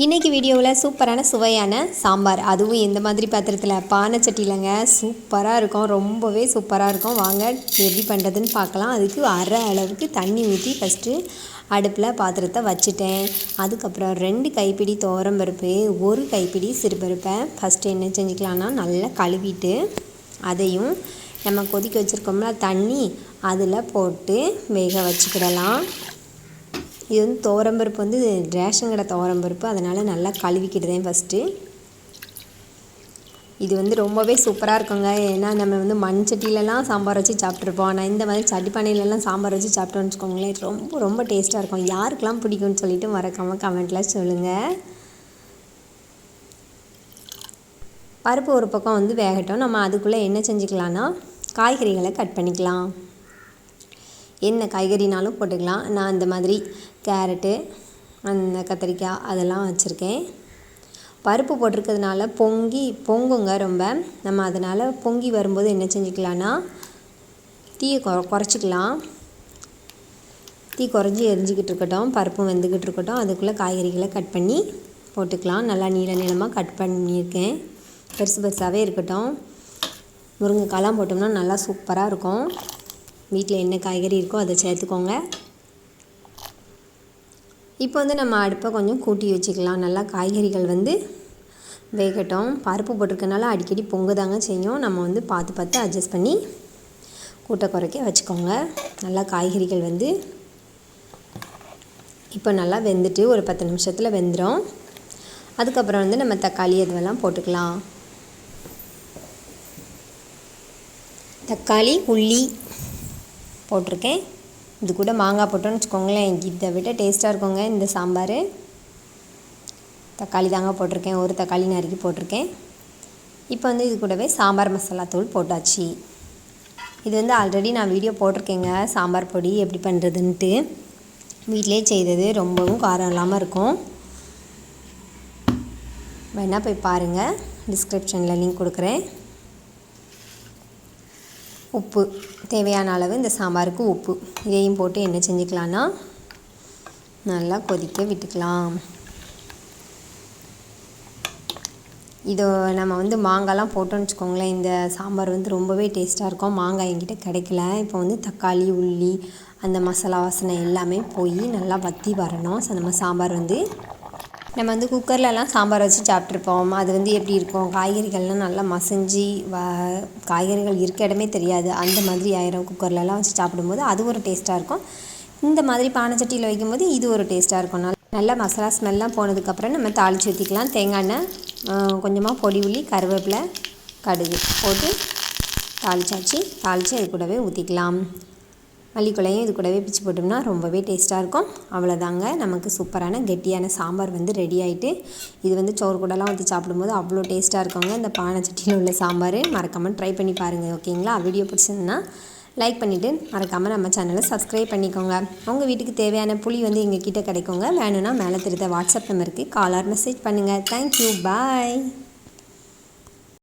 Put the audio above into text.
இன்றைக்கி வீடியோவில் சூப்பரான சுவையான சாம்பார், அதுவும் எந்த மாதிரி பாத்திரத்தில், பானை சட்டியிலங்க. சூப்பராக இருக்கும், ரொம்பவே சூப்பராக இருக்கும். வாங்க எப்படி பண்ணுறதுன்னு பார்க்கலாம். அதுக்கு அரை அளவுக்கு தண்ணி ஊற்றி ஃபஸ்ட்டு அடுப்பில் பாத்திரத்தை வச்சுட்டேன். அதுக்கப்புறம் 2 கைப்பிடி துவரம்பருப்பு, 1 கைப்பிடி சிறுபருப்பை ஃபஸ்ட்டு என்ன செஞ்சுக்கலான்னா நல்லா கழுவிட்டு அதையும் நம்ம கொதிக்க வச்சுருக்கோம்ல தண்ணி, அதில் போட்டு வேக வச்சுக்கிடலாம். இது வந்து துவரம்பருப்பு வந்து ரேஷன் கடை துவரம்பருப்பு, அதனால் நல்லா கழுவிக்கிடுதேன் ஃபஸ்ட்டு. இது வந்து ரொம்பவே சூப்பராக இருக்குங்க. ஏன்னா நம்ம வந்து மண் சட்டியிலலாம் சாம்பார் வச்சு சாப்பிட்ருப்போம். ஆனால் இந்த மாதிரி சட்டிப்பானையிலலாம் சாம்பார் வச்சு சாப்பிட்டோன்னு வச்சுக்கோங்களேன், ரொம்ப ரொம்ப டேஸ்ட்டாக இருக்கும். யாருக்கெல்லாம் பிடிக்கும்னு சொல்லிவிட்டு மறக்காமல் கமெண்ட்டில் சொல்லுங்கள். பருப்பு ஒரு பக்கம் வந்து வேகட்டும். நம்ம அதுக்குள்ளே என்ன செஞ்சுக்கலான்னா காய்கறிகளை கட் பண்ணிக்கலாம். என்ன காய்கறினாலும் போட்டுக்கலாம். நான் இந்த மாதிரி கேரட்டு, அந்த கத்திரிக்காய் அதெல்லாம் வச்சுருக்கேன். பருப்பு போட்டிருக்கிறதுனால பொங்குங்க ரொம்ப. நம்ம அதனால் பொங்கி வரும்போது என்ன செஞ்சுக்கலான்னா தீயை குறைச்சிக்கலாம். தீ குறைஞ்சி எரிஞ்சிக்கிட்டு இருக்கட்டும், பருப்பும் வெந்துக்கிட்டு இருக்கட்டும். அதுக்குள்ளே காய்கறிகளை கட் பண்ணி போட்டுக்கலாம். நல்லா நீளமாக கட் பண்ணியிருக்கேன். பெருசு பெருசாகவே இருக்கட்டும். முருங்கைக்காலாம் போட்டோம்னா நல்லா சூப்பராக இருக்கும். வீட்டில் என்ன காய்கறி இருக்கோ அதை சேர்த்துக்கோங்க. இப்போ வந்து நம்ம அடுப்பை கொஞ்சம் கூட்டி வச்சுக்கலாம். நல்லா காய்கறிகள் வந்து வேகட்டும். பருப்பு போட்டிருக்கனால அடிக்கடி பொங்குதாங்க செய்யும். நம்ம வந்து பார்த்து அட்ஜஸ்ட் பண்ணி கூட்ட குறைக்க வச்சுக்கோங்க. நல்லா காய்கறிகள் வந்து இப்போ நல்லா வெந்துட்டு ஒரு 10 நிமிஷத்தில் வெந்துடும். அதுக்கப்புறம் வந்து நம்ம தக்காளி அதுவெல்லாம் போட்டுக்கலாம். தக்காளி, உள்ளி போட்டிருக்கேன். இது கூட மாங்காய் போட்டோன்னு வச்சுக்கோங்களேன், இதை விட டேஸ்ட்டாக இருக்குங்க இந்த சாம்பார். தக்காளி தாங்க போட்டிருக்கேன், ஒரு தக்காளி நறுக்கி போட்டிருக்கேன். இப்போ வந்து இது கூடவே சாம்பார் மசாலா தூள் போட்டாச்சு. இது வந்து ஆல்ரெடி நான் வீடியோ போட்டிருக்கேங்க, சாம்பார் பொடி எப்படி பண்ணுறதுன்ட்டு. வீட்டிலே செய்தது, ரொம்பவும் காரம் இல்லாமல் இருக்கும். வேணால் போய் பாருங்கள், டிஸ்கிரிப்ஷனில் லிங்க் கொடுக்குறேன். உப்பு தேவையான அளவு, இந்த சாம்பாருக்கு உப்பு, இதையும் போட்டு என்ன செஞ்சுக்கலான்னா நல்லா கொதிக்க விட்டுக்கலாம். இதோ நம்ம வந்து மாங்காய்லாம் போட்டோன்னு வச்சுக்கோங்களேன், இந்த சாம்பார் வந்து ரொம்பவே டேஸ்ட்டாக இருக்கும். மாங்காய் என்கிட்ட கிடைக்கல. இப்போ வந்து தக்காளி, உள்ளி, அந்த மசாலா வாசனை எல்லாமே போய் நல்லா வற்றி வரணும். ஸோ நம்ம சாம்பார் வந்து நம்ம வந்து குக்கர்லலாம் சாம்பார் வச்சு சாப்பிட்ருப்போம். அது வந்து எப்படி இருக்கும், காய்கறிகள்லாம் நல்லா மசிஞ்சு காய்கறிகள் இருக்க இடமே தெரியாது, அந்த மாதிரி ஆயிரும். குக்கர்லலாம் வச்சு சாப்பிடும்போது அது ஒரு டேஸ்ட்டாக இருக்கும். இந்த மாதிரி பானை சட்டியில் வைக்கும்போது இது ஒரு டேஸ்ட்டாக இருக்கும். நல்லா மசாலா ஸ்மெல்லாம் போனதுக்கப்புறம் நம்ம தாளித்து ஊற்றிக்கலாம். தேங்காய் எண்ணெய், கொஞ்சமாக பொடி உள்ளி, கருவேப்பிலை, கடுகு போட்டு தாளித்து அது கூடவே ஊற்றிக்கலாம். மல்லிக்குலையும் இது கூடவே பிச்சு போட்டோம்னா ரொம்பவே டேஸ்ட்டாக இருக்கும். அவ்வளோதாங்க, நமக்கு சூப்பரான கெட்டியான சாம்பார் வந்து ரெடி ஆகிட்டு. இது வந்து சோறு கூடலாம் ஊற்றி சாப்பிடும்போது அவ்வளோ டேஸ்ட்டாக இருக்குங்க இந்த பானை சட்டியில் உள்ள சாம்பார். மறக்காமல் ட்ரை பண்ணி பாருங்கள். ஓகேங்களா? வீடியோ பிடிச்சிருந்தா லைக் பண்ணிவிட்டு மறக்காமல் நம்ம சேனலை சப்ஸ்கிரைப் பண்ணிக்கோங்க. உங்கள் வீட்டுக்கு தேவையான புளி வந்து எங்கள் கிட்டே கிடைக்குங்க. வேணும்னா மேலே தெரிந்த வாட்ஸ்அப் நம்பருக்கு கால் ஆர் மெசேஜ் பண்ணுங்கள். தேங்க்யூ, பாய்.